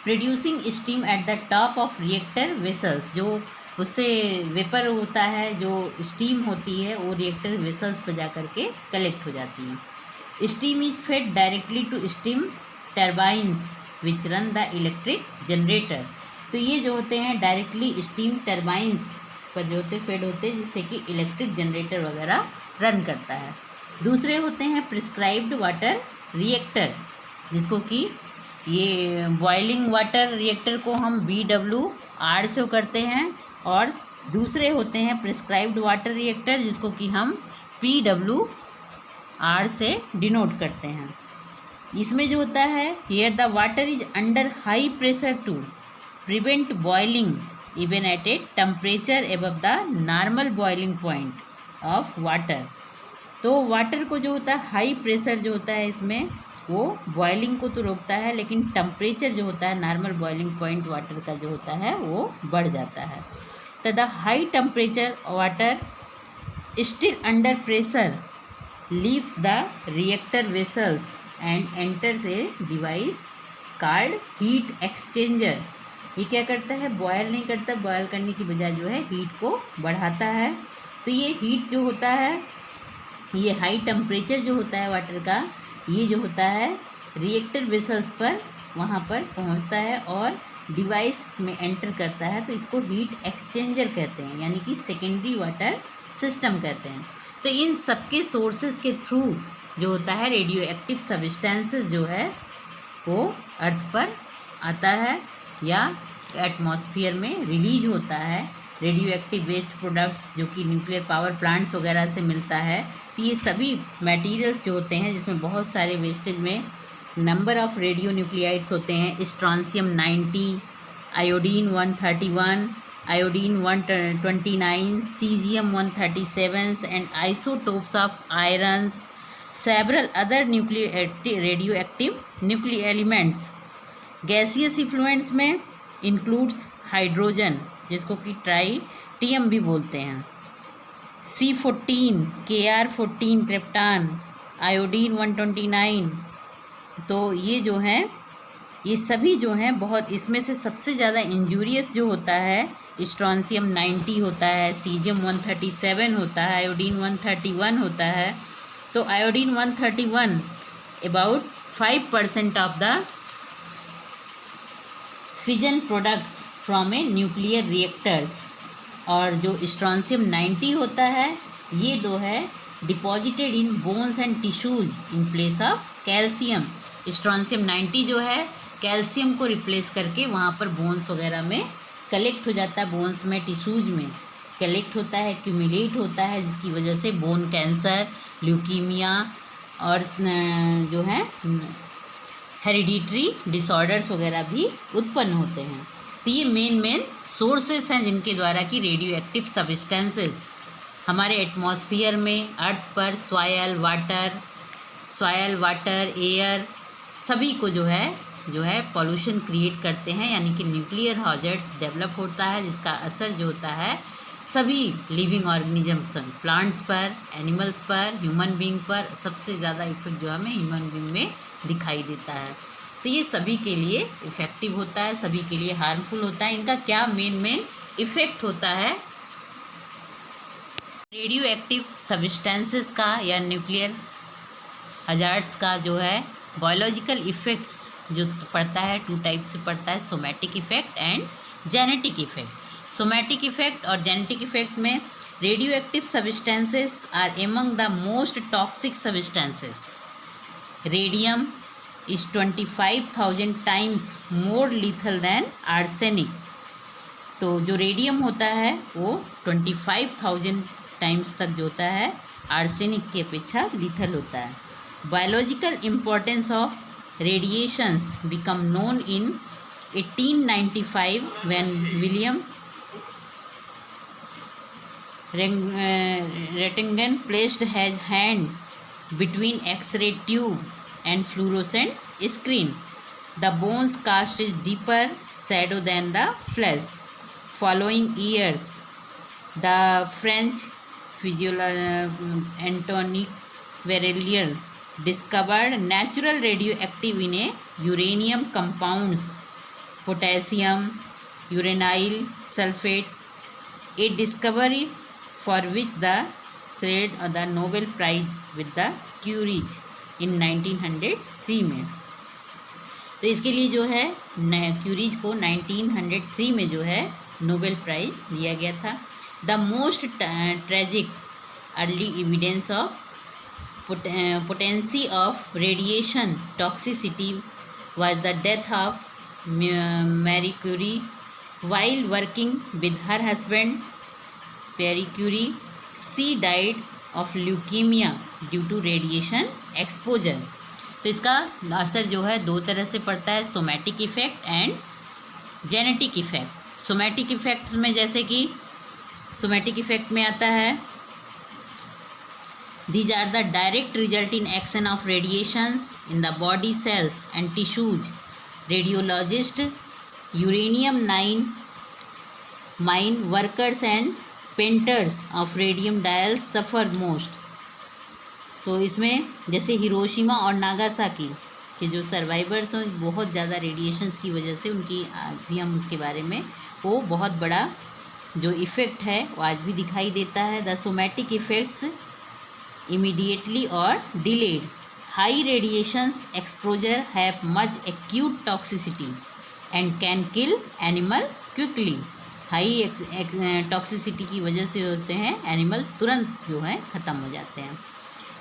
Producing steam at the top of reactor vessels, जो उससे वेपर होता है, जो स्टीम होती है वो रिएक्टर वेसल्स पर जा कर के कलेक्ट हो जाती है। Steam is fed directly to steam turbines which run the electric generator. तो ये जो होते हैं डायरेक्टली स्टीम टर्बाइंस पर जो होते फेड होते हैं, जिससे कि इलेक्ट्रिक जनरेटर वगैरह रन करता है। दूसरे होते हैं प्रिस्क्राइब्ड वाटर रिएक्टर, जिसको कि ये बॉइलिंग वाटर रिएक्टर को हम BWR से करते हैं, और दूसरे होते हैं प्रिस्क्राइब्ड वाटर रिएक्टर जिसको कि हम PWR से डिनोट करते हैं। इसमें जो होता है here the water is under high pressure to prevent boiling even at a temperature above the normal boiling point of water. तो वाटर को जो होता है हाई प्रेशर जो होता है इसमें वो बॉइलिंग को तो रोकता है, लेकिन टेम्परेचर जो होता है नॉर्मल बॉइलिंग पॉइंट वाटर का जो होता है वो बढ़ जाता है। तो the high temperature water still under pressure leaves the reactor vessels and enters a device called heat exchanger. ये क्या करता है, बॉयल नहीं करता, बॉयल करने की बजाय जो है हीट को बढ़ाता है। तो ये हीट जो होता है, ये हाई टेम्परेचर जो होता है वाटर का, ये जो होता है रिएक्टर वेसल्स पर वहाँ पर पहुँचता है और डिवाइस में एंटर करता है, तो इसको हीट एक्सचेंजर कहते हैं, यानी कि सेकेंडरी वाटर सिस्टम कहते हैं। तो इन सबके सोर्सेज के थ्रू जो होता है रेडियो एक्टिव सब्सटेंसेस जो है वो अर्थ पर आता है या एटमॉस्फेयर में रिलीज होता है। रेडियो एक्टिव वेस्ट प्रोडक्ट्स जो कि न्यूक्लियर पावर प्लांट्स वगैरह से मिलता है। तो ये सभी मटेरियल्स जो होते हैं जिसमें बहुत सारे वेस्टेज में नंबर ऑफ रेडियो न्यूक्लियाइड्स होते हैं, strontium 90, iodine 131, iodine 129, caesium 137 and isotopes of irons, several other radioactive nuclear elements। Gaseous effluents में इंक्लूड्स हाइड्रोजन जिसको कि ट्राइटियम भी बोलते हैं, C14, Kr14 क्रिप्टान, आयोडीन 129। तो ये जो हैं ये सभी जो हैं बहुत, इसमें से सबसे ज़्यादा इंजूरियस जो होता है स्ट्रॉन्शियम 90 होता है, सीजियम 137 होता है, आयोडीन 131 होता है। तो iodine 131 about 5% of the fission products from a nuclear reactors, और जो स्ट्रॉन्शियम 90 होता है ये दो है deposited in bones and tissues in place of calcium. Strontium 90 जो है कैल्शियम को रिप्लेस करके वहाँ पर बोन्स वगैरह में कलेक्ट हो जाता है, बोन्स में टिश्यूज में कलेक्ट होता है, एक्यूमुलेट होता है, जिसकी वजह से बोन कैंसर, ल्यूकीमिया और जो है हेरिडिटरी डिसऑर्डर्स वगैरह भी उत्पन्न होते हैं। तो ये मेन सोर्सेस हैं जिनके द्वारा कि रेडियो एक्टिव सब्सटेंसेस हमारे एटमॉस्फेयर में, अर्थ पर सॉयल वाटर, एयर सभी को जो है पॉल्यूशन क्रिएट करते हैं, यानी कि न्यूक्लियर हॉजर्ड्स डेवलप होता है, जिसका असर जो होता है सभी लिविंग ऑर्गेनिजम्स, प्लांट्स पर, एनिमल्स पर, ह्यूमन बीइंग पर सबसे ज़्यादा इफेक्ट जो हमें ह्यूमन बीइंग में दिखाई देता है। तो ये सभी के लिए इफ़ेक्टिव होता है, सभी के लिए हार्मफुल होता है। इनका क्या मेन इफ़ेक्ट होता है रेडियो एक्टिव सब्सटेंसेस का या न्यूक्लियर हजार्ड्स का जो है बायोलॉजिकल इफ़ेक्ट्स जो पड़ता है, टू टाइप से पड़ता है, somatic effect and genetic effect. Somatic effect और जेनेटिक इफ़ेक्ट में radioactive substances are among the most toxic substances. Radium is 25,000 times more lethal than arsenic. तो जो रेडियम होता है वो 25,000 टाइम्स तक जो होता है आर्सेनिक की अपेक्षा लीथल होता है। Biological importance of radiations become known in 1895 when William रेटिंगन placed his hand between X-ray tube and fluorescent screen. The bones cast a deeper shadow than the flesh. Following years, the French physiologist Antoine Verrier discovered natural radioactive in a uranium compounds, potassium uranyl sulfate, a discovery for which the shared the Nobel Prize with the Curie in 1903 में। तो इसके लिए जो है curies को 1903 में जो है नोबेल प्राइज दिया गया था। The most tragic early evidence of potency of radiation toxicity was the death of Marie Curie while working with her husband Pierre Curie. She died of leukemia due to radiation exposure. तो इसका असर जो है दो तरह से पड़ता है, somatic effect and genetic effect. Somatic effect में जैसे कि सोमैटिक इफ़ेक्ट में आता है these are the direct result in action of radiations in the body cells and tissues. Radiologist, uranium-9 mine workers and painters of radium dials suffer most. तो इसमें जैसे Hiroshima और नागासाकी के जो सर्वाइवर्स हैं बहुत ज़्यादा रेडिएशंस की वजह से उनकी आज भी हम उसके बारे में वो बहुत बड़ा जो इफ़ेक्ट है वो आज भी दिखाई देता है। The somatic effects immediately or delayed. High radiations exposure have much acute toxicity and can kill animal quickly. High toxicity की वजह से होते हैं एनिमल तुरंत जो है ख़त्म हो जाते हैं।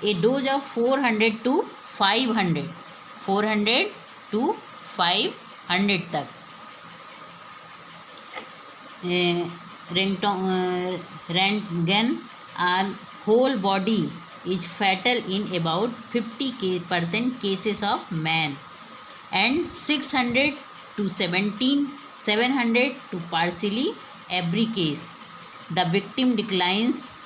ए डोज ऑफ 400 to 500 तक रेंटगन on whole body is fatal in about 50% cases of man and 600 to 700 to partially every case. The victim declines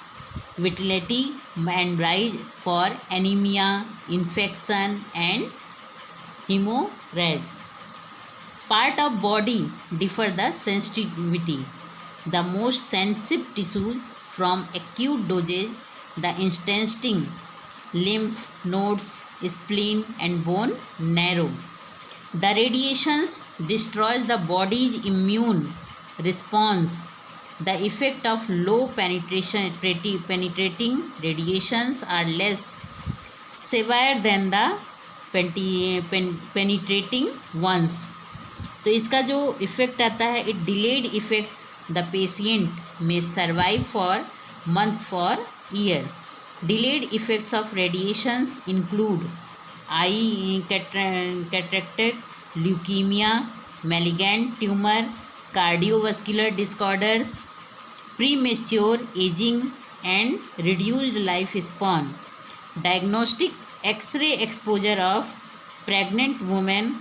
vitality and rise for anemia, infection and hemorrhage. Part of body differ the sensitivity. The most sensitive tissue from acute dosage, the intestine, lymph nodes, spleen and bone narrow. The radiations destroys the body's immune response. The effect of low penetrating radiations are less severe than the penetrating ones. तो इसका जो effect आता है it delayed effects the patient may survive for months for year. Delayed effects of radiations include eye cataract, leukemia, malignant tumor, cardiovascular disorders, premature aging and reduced lifespan. Diagnostic X-ray exposure of pregnant women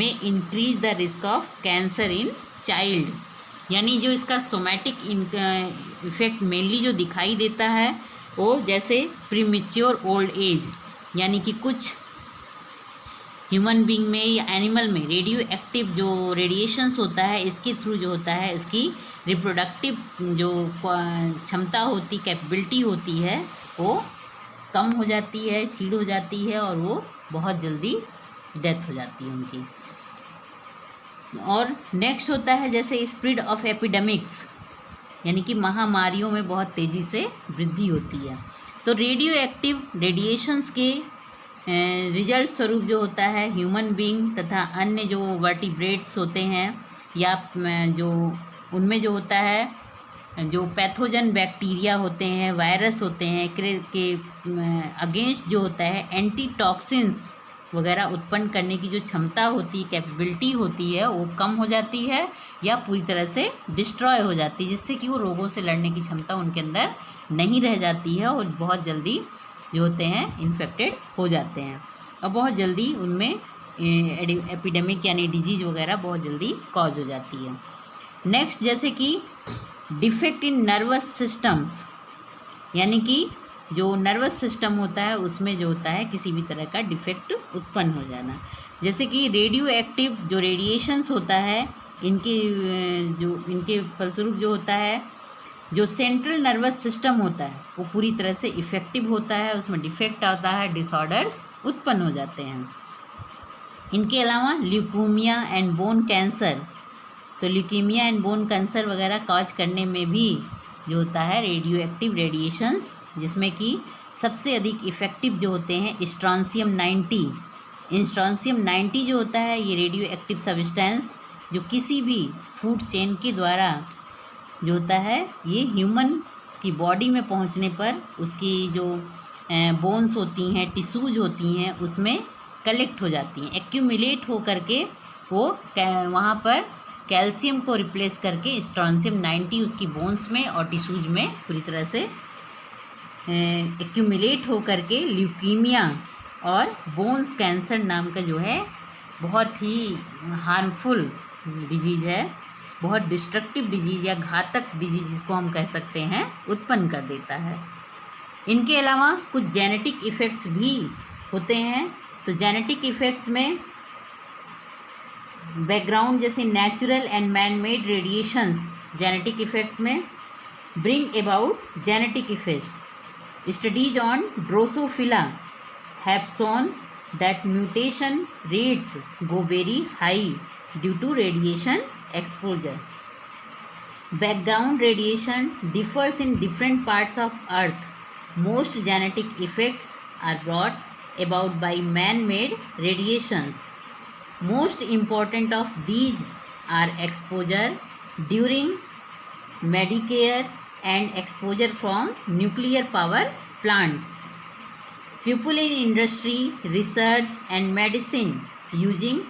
may increase the risk of cancer in child. यानी जो इसका somatic effect mainly जो दिखाई देता है वो जैसे premature old age, यानी कि कुछ ह्यूमन बीइंग में या एनिमल में रेडियो एक्टिव जो रेडिएशंस होता है इसके थ्रू जो होता है इसकी रिप्रोडक्टिव जो क्षमता होती कैपेबिलिटी होती है वो कम हो जाती है, छीड़ हो जाती है और वो बहुत जल्दी डेथ हो जाती है उनकी। और नेक्स्ट होता है जैसे स्प्रेड ऑफ एपिडेमिक्स, यानी कि महामारियों में बहुत तेज़ी से वृद्धि होती है। तो रेडियो एक्टिव रेडिएशंस के रिजल्ट स्वरूप जो होता है ह्यूमन बीइंग तथा अन्य जो वर्टिब्रेट्स होते हैं या जो उनमें जो होता है जो पैथोजन बैक्टीरिया होते हैं, वायरस होते हैं के अगेंस्ट जो होता है एंटी टॉक्सिन्स वगैरह उत्पन्न करने की जो क्षमता होती है, कैपेबिलिटी होती है, वो कम हो जाती है या पूरी तरह से डिस्ट्रॉय हो जाती है, जिससे कि वो रोगों से लड़ने की क्षमता उनके अंदर नहीं रह जाती है और बहुत जल्दी जो होते हैं इन्फेक्टेड हो जाते हैं और बहुत जल्दी उनमें एपिडेमिक यानी डिजीज वगैरह बहुत जल्दी कॉज हो जाती है। नेक्स्ट, जैसे कि डिफेक्ट इन नर्वस सिस्टम्स, यानी कि जो नर्वस सिस्टम होता है उसमें जो होता है किसी भी तरह का डिफेक्ट उत्पन्न हो जाना, जैसे कि रेडियो एक्टिव जो रेडिएशंस होता है इनके फलस्वरूप जो होता है जो सेंट्रल नर्वस सिस्टम होता है वो पूरी तरह से इफ़ेक्टिव होता है, उसमें डिफेक्ट आता है, डिसऑर्डर्स उत्पन्न हो जाते हैं। इनके अलावा ल्यूकीमिया एंड बोन कैंसर, तो ल्यूकीमिया एंड बोन कैंसर वगैरह कॉज करने में भी जो होता है रेडियो एक्टिव रेडिएशंस, जिसमें कि सबसे अधिक इफ़ेक्टिव जो होते हैं स्ट्रॉन्शियम 90 जो होता है ये रेडियो एक्टिव सब्सटेंस जो किसी भी फूड चेन के द्वारा जो होता है ये ह्यूमन की बॉडी में पहुंचने पर उसकी जो बोन्स होती हैं, टिश्यूज होती हैं, उसमें कलेक्ट हो जाती हैं, एक्यूमुलेट हो करके वो वहाँ पर कैल्शियम को रिप्लेस करके स्ट्रॉन्शियम 90 उसकी बोन्स में और टिश्यूज में पूरी तरह से एक्यूमुलेट हो करके ल्यूकीमिया और बोन्स कैंसर नाम का जो है बहुत ही हार्मफुल डिजीज़ है, बहुत डिस्ट्रक्टिव डिजीज़ या घातक डिजीज़ जिसको हम कह सकते हैं उत्पन्न कर देता है। इनके अलावा कुछ जेनेटिक इफ़ेक्ट्स भी होते हैं, तो जेनेटिक इफ़ेक्ट्स में बैकग्राउंड जैसे natural and man made radiations genetic effects में bring about genetic effect. Studies on drosophila have shown that mutation rates go very high due to radiation exposure. Background radiation differs in different parts of Earth. Most genetic effects are brought about by man-made radiations. Most important of these are exposure during Medicare and exposure from nuclear power plants. People in industry, research and medicine using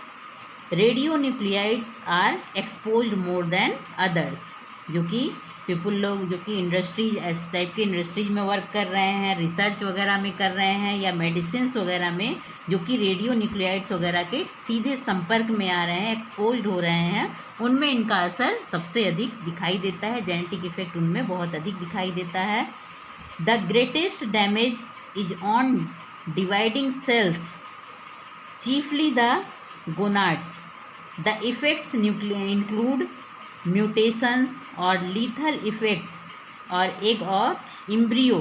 radionuclides are exposed more than others, जो कि people लोग जो कि industries इस type की industries में work कर रहे हैं, रिसर्च वगैरह में कर रहे हैं या मेडिसिन्स वगैरह में जो कि रेडियोन्यूक्लियाइड्स वगैरह के सीधे संपर्क में आ रहे हैं, एक्सपोज्ड हो रहे हैं, उनमें इनका असर सबसे अधिक दिखाई देता है, जेनेटिक इफेक्ट उनमें बहुत अधिक दिखाई देता है। The greatest damage is on dividing cells, chiefly the gonads. The effects include mutations or lethal effects or egg or embryo.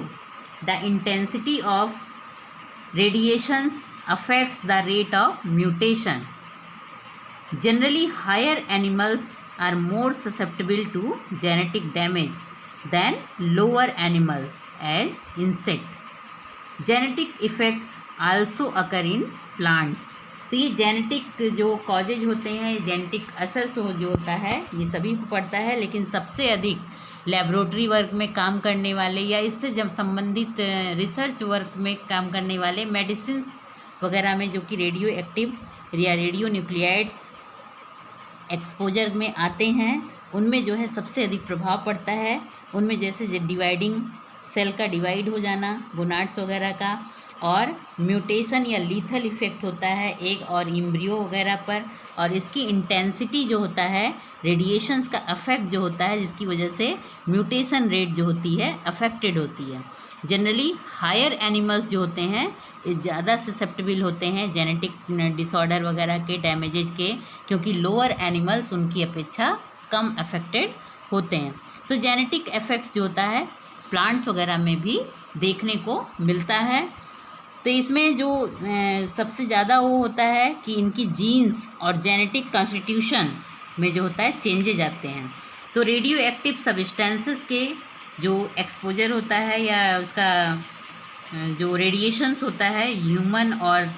The intensity of radiations affects the rate of mutation. Generally, higher animals are more susceptible to genetic damage than lower animals as insect. Genetic effects also occur in plants. तो ये genetic जो causes होते हैं, genetic असर से जो होता है ये सभी को पड़ता है, लेकिन सबसे अधिक लेबोरेटरी वर्क में काम करने वाले या इससे जब संबंधित रिसर्च वर्क में काम करने वाले मेडिसिन्स वगैरह में जो कि रेडियो एक्टिव या रेडियो न्यूक्लियाइड्स एक्सपोजर में आते हैं उनमें जो है सबसे अधिक प्रभाव पड़ता है। उनमें जैसे डिवाइडिंग सेल का डिवाइड हो जाना, गोनाड्स वगैरह का, और म्यूटेशन या लीथल इफ़ेक्ट होता है एग और एम्ब्रियो वगैरह पर, और इसकी इंटेंसिटी जो होता है रेडिएशंस का अफेक्ट जो होता है जिसकी वजह से म्यूटेशन रेट जो होती है अफेक्टेड होती है। जनरली हायर एनिमल्स जो होते हैं ज़्यादा ससेप्टेबल होते हैं जेनेटिक डिसऑर्डर वगैरह के डैमेजेज के, क्योंकि लोअर एनिमल्स उनकी अपेक्षा कम अफेक्टेड होते हैं। तो जेनेटिक इफेक्ट्स जो होता है प्लांट्स वगैरह में भी देखने को मिलता है। तो इसमें जो सबसे ज़्यादा वो होता है कि इनकी जीन्स और जेनेटिक कॉन्स्टिट्यूशन में जो होता है चेंजेज आते हैं। तो रेडियो एक्टिव सब्सटेंसेस के जो एक्सपोजर होता है या उसका जो रेडिएशंस होता है ह्यूमन और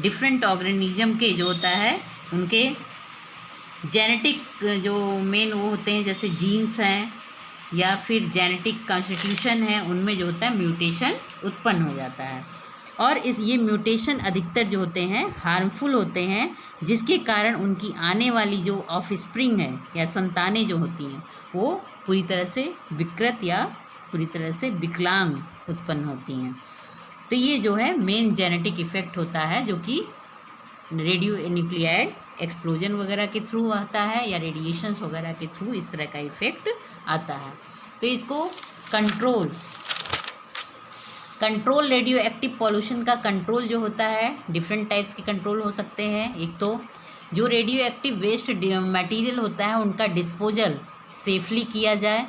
डिफरेंट ऑर्गेनिज्म के जो होता है उनके जेनेटिक जो मेन वो होते हैं, जैसे जीन्स हैं या फिर जेनेटिक कॉन्स्टिट्यूशन है, उनमें जो होता है म्यूटेशन उत्पन्न हो जाता है। और ये म्यूटेशन अधिकतर जो होते हैं हार्मफुल होते हैं, जिसके कारण उनकी आने वाली जो ऑफस्प्रिंग है या संतानें जो होती हैं वो पूरी तरह से विकृत या पूरी तरह से विकलांग उत्पन्न होती हैं। तो ये जो है मेन जेनेटिक इफ़ेक्ट होता है, जो कि रेडियो न्यूक्लियाइड एक्सप्लोजन वगैरह के थ्रू आता है या रेडिएशंस वगैरह के थ्रू इस तरह का इफ़ेक्ट आता है। तो इसको कंट्रोल रेडियो एक्टिव पॉल्यूशन का कंट्रोल जो होता है डिफरेंट टाइप्स के कंट्रोल हो सकते हैं। एक तो जो रेडियो एक्टिव वेस्ट मटेरियल होता है उनका डिस्पोजल सेफली किया जाए।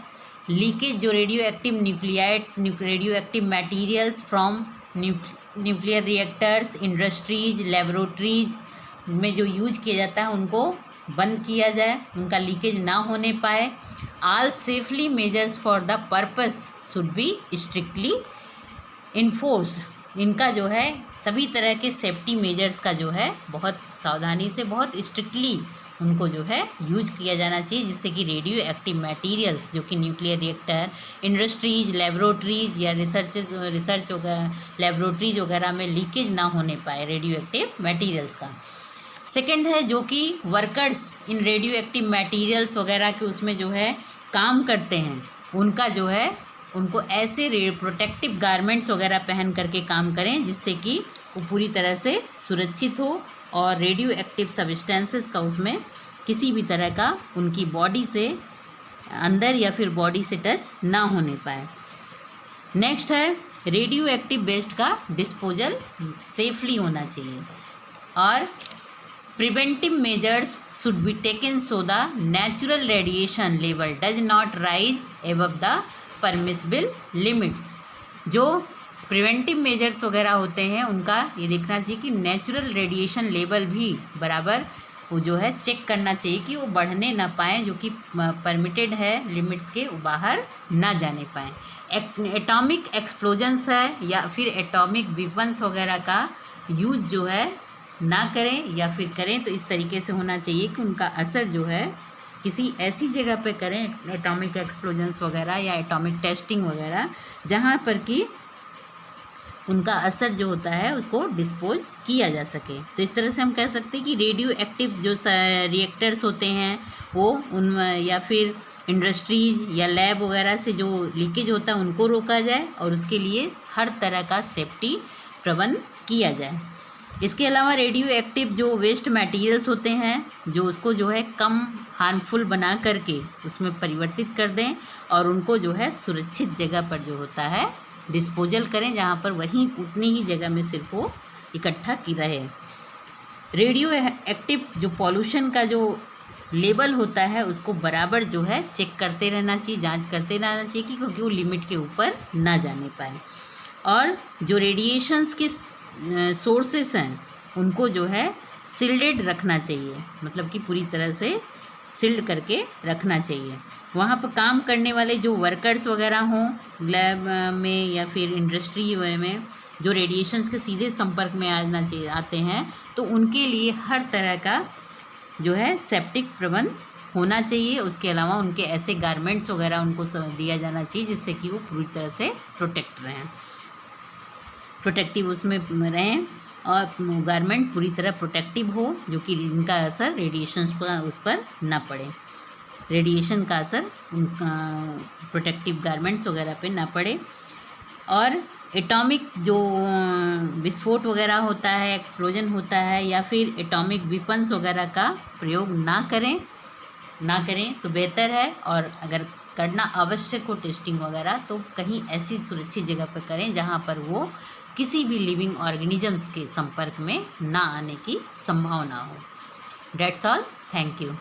लीकेज जो radio active nuclides radio active materials from nuclear reactors, industries, laboratories में जो यूज किया जाता है उनको बंद किया जाए, उनका लीकेज ना होने पाए। All safely measures for the purpose should be strictly enforced. इनका जो है सभी तरह के सेफ्टी मेजर्स का जो है बहुत सावधानी से बहुत स्ट्रिक्टली उनको जो है यूज किया जाना चाहिए, जिससे कि रेडियो एक्टिव मटेरियल्स जो कि न्यूक्लियर रिएक्टर, इंडस्ट्रीज, लेबोरेटरीज या रिसर्च वगैरह लेबोरेटरीज वगैरह में लीकेज ना होने पाए रेडियो एक्टिव मटेरियल्स का। सेकेंड है जो कि workers in radio active materials वगैरह के उसमें जो है काम करते हैं, उनका जो है उनको ऐसे प्रोटेक्टिव गारमेंट्स वगैरह पहन करके काम करें जिससे कि वो पूरी तरह से सुरक्षित हो और रेडियो एक्टिव सब्सटेंसेस का उसमें किसी भी तरह का उनकी बॉडी से अंदर या फिर बॉडी से टच ना होने पाए। नेक्स्ट है रेडियो एक्टिव वेस्ट का डिस्पोजल सेफली होना चाहिए और preventive measures should be taken so the natural radiation level does not rise above the permissible limits. जो प्रिवेंटिव मेजर्स वगैरह होते हैं उनका ये देखना चाहिए कि नेचुरल रेडिएशन लेवल भी बराबर वो जो है चेक करना चाहिए कि वो बढ़ने ना पाएँ, जो कि परमिटेड है लिमिट्स के वो बाहर ना जाने पाएँ। एटॉमिक एक्सप्लोजन्स है या फिर एटॉमिक वेपन्स वगैरह का यूज जो है ना करें या फिर करें तो इस तरीके से होना चाहिए कि उनका असर जो है किसी ऐसी जगह पे करें एटॉमिक एक्सप्लोजन्स वगैरह या एटॉमिक टेस्टिंग वगैरह जहाँ पर कि उनका असर जो होता है उसको डिस्पोज किया जा सके। तो इस तरह से हम कह सकते हैं कि रेडियो एक्टिव जो रिएक्टर्स होते हैं वो उन या फिर इंडस्ट्रीज या लैब वगैरह से जो लीकेज होता है उनको रोका जाए और उसके लिए हर तरह का सेफ्टी प्रबंध किया जाए। इसके अलावा रेडियो एक्टिव जो वेस्ट मटेरियल्स होते हैं जो उसको जो है कम हार्मफुल बना करके उसमें परिवर्तित कर दें और उनको जो है सुरक्षित जगह पर जो होता है डिस्पोजल करें, जहाँ पर वहीं उतनी ही जगह में सिर्फ वो इकट्ठा की रहे। रेडियो एक्टिव जो पॉल्यूशन का जो लेवल होता है उसको बराबर जो है चेक करते रहना चाहिए, जांच करते रहना चाहिए क्योंकि वो लिमिट के ऊपर ना जाने पाए। और जो रेडिएशंस के सोर्सेस हैं उनको जो है सील्डेड रखना चाहिए, मतलब कि पूरी तरह से सील्ड करके रखना चाहिए। वहाँ पर काम करने वाले जो वर्कर्स वगैरह हों लैब में या फिर इंडस्ट्री में जो रेडिएशंस के सीधे संपर्क में आते हैं तो उनके लिए हर तरह का जो है सेप्टिक प्रबंध होना चाहिए। उसके अलावा उनके ऐसे गारमेंट्स वगैरह उनको दिया जाना चाहिए जिससे कि वो पूरी तरह से प्रोटेक्टिव उसमें रहें और गारमेंट पूरी तरह प्रोटेक्टिव हो, जो कि इनका असर रेडिएशन पर उस पर ना पड़े, रेडिएशन का असर उनका प्रोटेक्टिव गारमेंट्स वगैरह पे ना पड़े। और एटॉमिक जो विस्फोट वगैरह होता है, एक्सप्लोजन होता है या फिर एटॉमिक वेपन्स वगैरह का प्रयोग ना करें तो बेहतर है। और अगर करना आवश्यक हो टेस्टिंग वगैरह तो कहीं ऐसी सुरक्षित जगह पर करें जहाँ पर वो किसी भी लिविंग ऑर्गेनिजम्स के संपर्क में ना आने की संभावना हो। That's all, thank you.